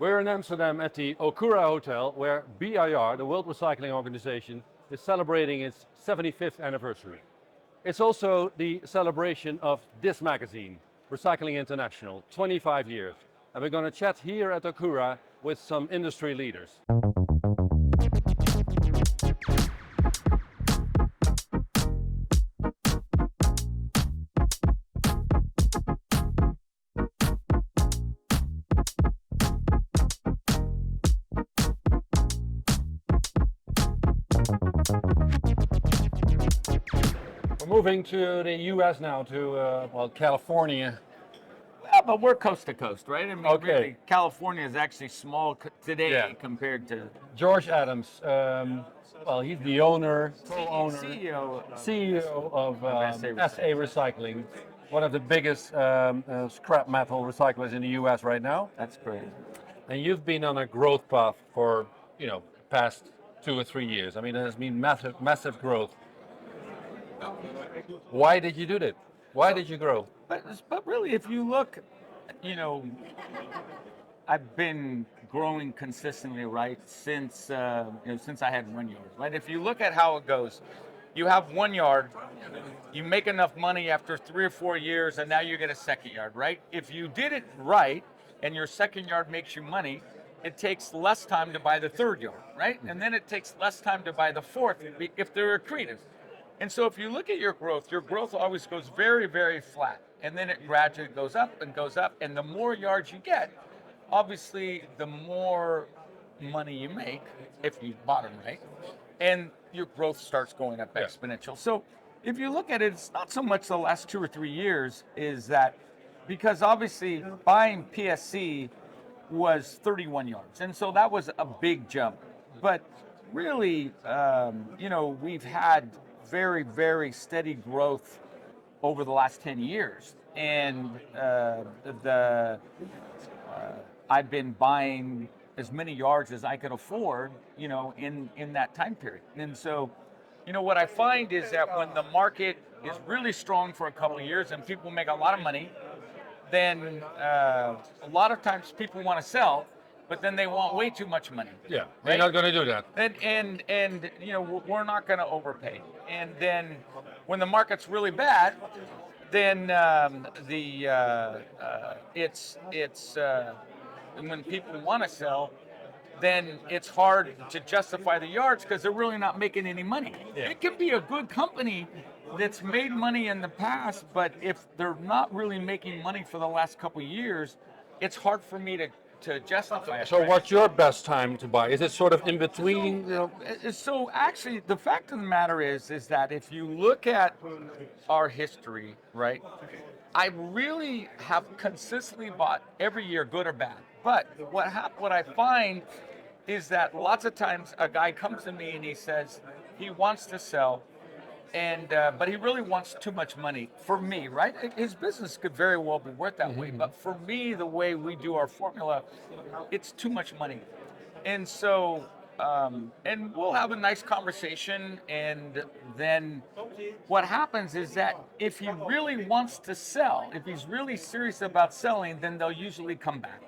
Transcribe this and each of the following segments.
We're in Amsterdam at the Okura Hotel, where BIR, the World Recycling Organization, is celebrating its 75th anniversary. It's also the celebration of this magazine, Recycling International, 25 years. And we're going to chat here at Okura with some industry leaders. We're moving to the US now, to California. Yeah, but we're coast to coast, right? I mean, Okay. really, California is actually small today Yeah. compared to George Adams, he's the owner, co-owner, CEO of SA Recycling, one of the biggest scrap metal recyclers in the US right now. That's great. And you've been on a growth path for, past 2 or 3 years. I mean, it has been massive growth. Why did you do that? Why did you grow? But really, if you look, you know, I've been growing consistently, right, since since I had 1 yard, right? If you look at how it goes, you have 1 yard, you make enough money after 3 or 4 years, and now you get a second yard, right? If you did it right, and your second yard makes you money, it takes less time to buy the third yard, right? And then it takes less time to buy the fourth if they're accretive. And so if you look at your growth always goes very, very flat. And then it gradually goes up and goes up. And the more yards you get, obviously the more money you make if you bought them right. And your growth starts going up exponential. So if you look at it, it's not so much the last 2 or 3 years is that because obviously buying PSC was 31 yards. And so that was a big jump. But really, we've had very, very steady growth over the last 10 years. And I've been buying as many yards as I could afford, in that time period. And so, what I find is that when the market is really strong for a couple of years and people make a lot of money, then a lot of times people want to sell, but then they want way too much money. Yeah, right? they're not going to do that. And we're not going to overpay. And then when the market's really bad, then when people want to sell, then it's hard to justify the yards because they're really not making any money. Yeah. It can be a good company that's made money in the past, but if they're not really making money for the last couple of years, it's hard for me to justify it. So what's your best time to buy? Is it sort of in between? So actually, the fact of the matter is that if you look at our history, right, I really have consistently bought every year, good or bad. But what I find is that lots of times a guy comes to me and he says he wants to sell, and but he really wants too much money for me, right? His business could very well be worth that way, but for me, the way we do our formula, it's too much money. And so, and we'll have a nice conversation, and then what happens is that if he really wants to sell, if he's really serious about selling, then they'll usually come back.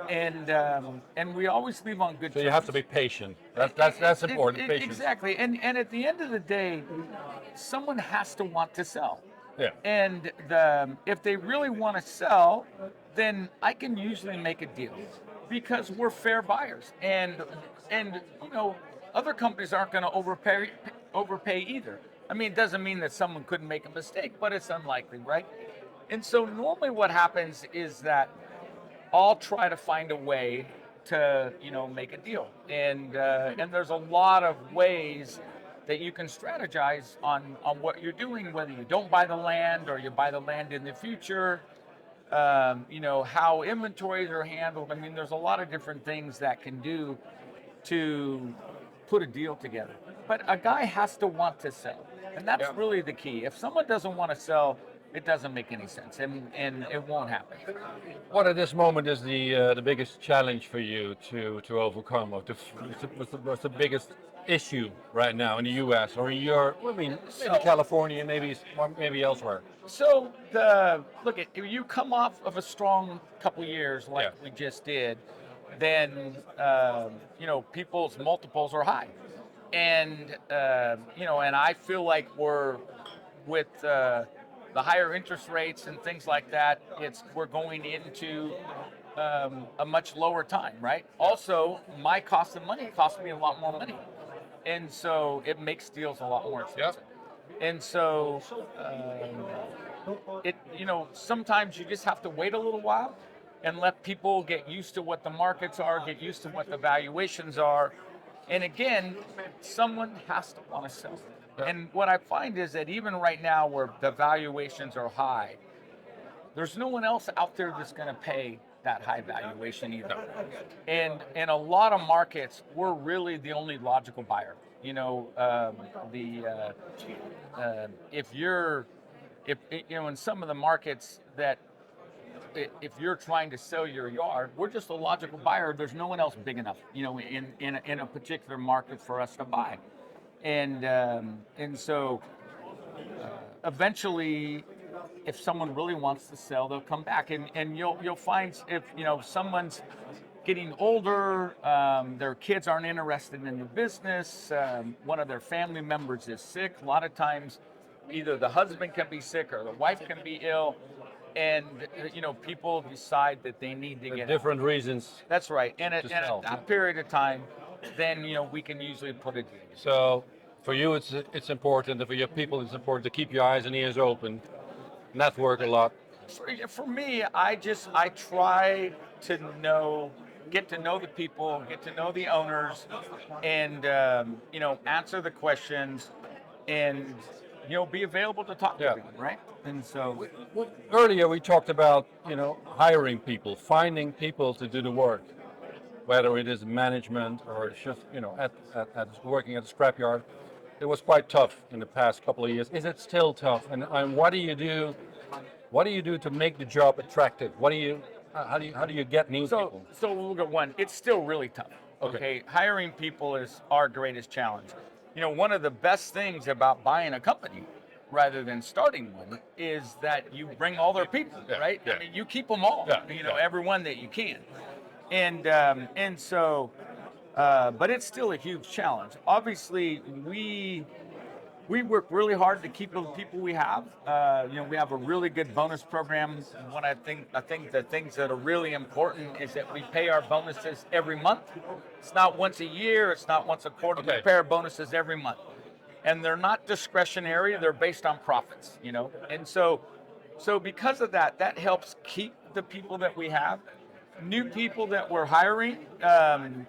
And we always leave on good terms. So you have to be patient. That's important. Patience. Exactly. And at the end of the day, someone has to want to sell. Yeah. And if they really want to sell, then I can usually make a deal because we're fair buyers. And other companies aren't going to overpay either. I mean, it doesn't mean that someone couldn't make a mistake, but it's unlikely, right? And so normally what happens is that I'll try to find a way to, make a deal. And there's a lot of ways that you can strategize on what you're doing, whether you don't buy the land or you buy the land in the future, how inventories are handled. I mean, there's a lot of different things that can do to put a deal together. But a guy has to want to sell. And that's really the key. If someone doesn't want to sell, it doesn't make any sense, and it won't happen. What at this moment is the biggest challenge for you to overcome, or what's the biggest issue right now in the U.S. or in maybe California, maybe elsewhere? So look, if you come off of a strong couple years like we just did, then people's multiples are high, and and I feel like we're with the higher interest rates and things like that. We're going into a much lower time, right? Also, my cost of money costs me a lot more money, and so it makes deals a lot more expensive. And so sometimes you just have to wait a little while and let people get used to what the markets are, get used to what the valuations are. And again, someone has to want to sell. And what I find is that even right now where the valuations are high, there's no one else out there that's going to pay that high valuation either. And in a lot of markets, we're really the only logical buyer. If in some of the markets that if you're trying to sell your yard, we're just a logical buyer. There's no one else big enough, in a particular market for us to buy, and so eventually, if someone really wants to sell, they'll come back, and you'll find if someone's getting older, their kids aren't interested in the business, one of their family members is sick. A lot of times, either the husband can be sick or the wife can be ill, and people decide that they need to get different reasons. That's right. And at that period of time, then we can usually put it together. So for you, it's important, and for your people, it's important to keep your eyes and ears open, network a lot. For me, I try to get to know the people, get to know the owners, and answer the questions, and be available to talk to them, right? And so earlier we talked about hiring people, finding people to do the work, whether it is management or it's just at working at a scrapyard. It was quite tough in the past couple of years. Is it still tough? And what do you do? What do you do to make the job attractive? How do you get new people? So we'll go one. It's still really tough. Okay, hiring people is our greatest challenge. One of the best things about buying a company rather than starting one is that you bring all their people, right? I mean, you keep them all, everyone that you can. And so, but it's still a huge challenge. Obviously, we work really hard to keep the people we have. We have a really good bonus program. I think the things that are really important is that we pay our bonuses every month. It's not once a year. It's not once a quarter. We pay our bonuses every month, and they're not discretionary. They're based on profits. And so because of that, that helps keep the people that we have. New people that we're hiring,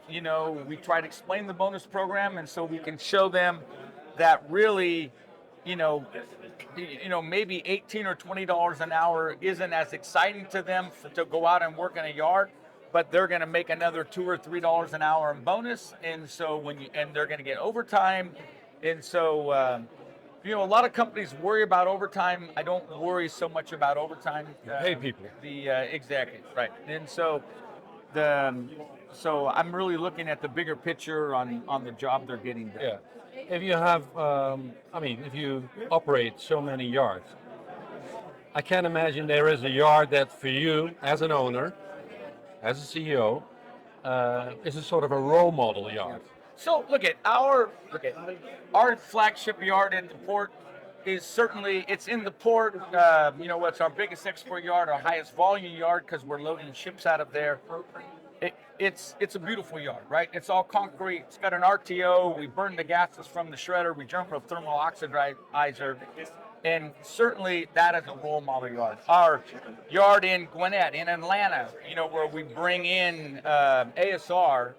we try to explain the bonus program, and so we can show them that really, maybe $18 or $20 an hour isn't as exciting to them to go out and work in a yard, but they're going to make another $2 or $3 an hour in bonus, and so and they're going to get overtime, and so a lot of companies worry about overtime. I don't worry so much about overtime. Pay people. Exactly right, and so I'm really looking at the bigger picture on the job they're getting done. Yeah. If you have, if you operate so many yards, I can imagine there is a yard that for you as an owner, as a CEO, is a sort of a role model yard. So look at our flagship yard in the port is certainly, it's in the port. It's our biggest export yard, our highest volume yard because we're loading ships out of there. It's a beautiful yard, right? It's all concrete. It's got an RTO. We burn the gases from the shredder. We jump a thermal oxidizer. And certainly that is a role model yard. Our yard in Gwinnett, in Atlanta, where we bring in ASR,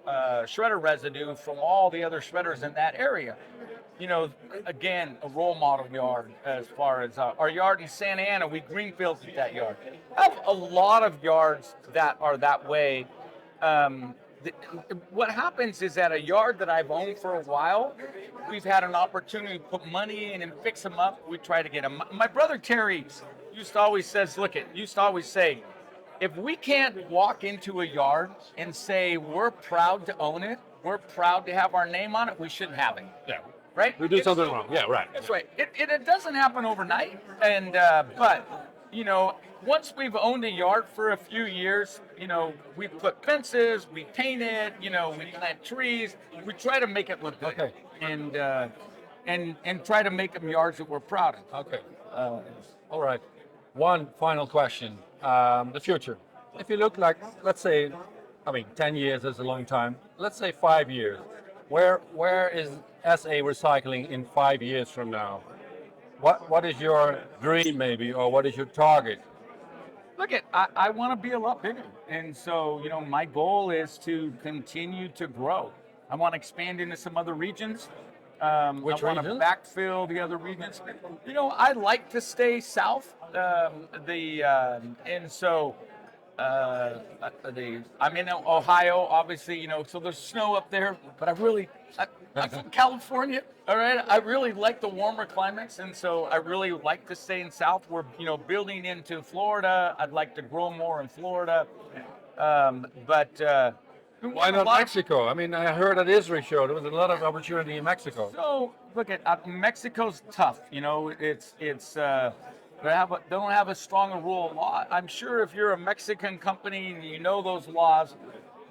shredder residue from all the other shredders in that area. Again, a role model yard as far as our yard in Santa Ana, we greenfielded that yard. I have a lot of yards that are that way. What happens is that a yard that I've owned for a while, we've had an opportunity to put money in and fix them up. We try to get them. My brother Terry used to always say, if we can't walk into a yard and say we're proud to own it, we're proud to have our name on it, we shouldn't have it. Yeah. Right? We do something wrong. Yeah, right. That's right. It doesn't happen overnight, and but you know, once we've owned a yard for a few years, you know, we put fences, we paint it, you know, we plant trees, we try to make it look good, Okay. and try to make them yards that we're proud of. Okay. All right. One final question. The future. If you look like, let's say, I mean, 10 years is a long time. Let's say 5 years. Where is SA recycling in 5 years from now? What is your dream maybe, or what is your target? Look at, I want to be a lot bigger. And so, you know, my goal is to continue to grow. I want to expand into some other regions. Which I want to regions? backfill the other regions. You know, I like to stay south. And so I'm in Ohio, obviously, you know, so there's snow up there, but I'm from California, all right? I really like the warmer climates, and so I really like to stay in south. We're, you know, building into Florida. I'd like to grow more in Florida. Why not Mexico? I mean, I heard at Israel show there was a lot of opportunity in Mexico. So look at Mexico's tough. You know, they don't have a strong rule of law. I'm sure if you're a Mexican company and you know those laws,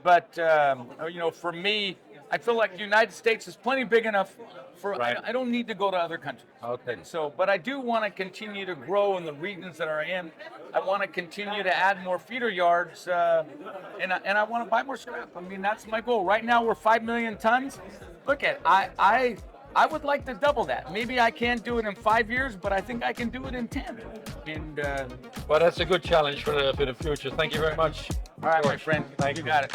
but you know, for me, I feel like the United States is plenty big enough for. Right. I don't need to go to other countries. Okay. So, but I do want to continue to grow in the regions that are in. I want to continue to add more feeder yards, and I want to buy more scrap. I mean, that's my goal. Right now, we're 5 million tons. Look at, I would like to double that. Maybe I can't do it in 5 years, but I think I can do it in 10. And Well, that's a good challenge for the future. Thank you very much. all right, my George. friend, Thank you you. got it.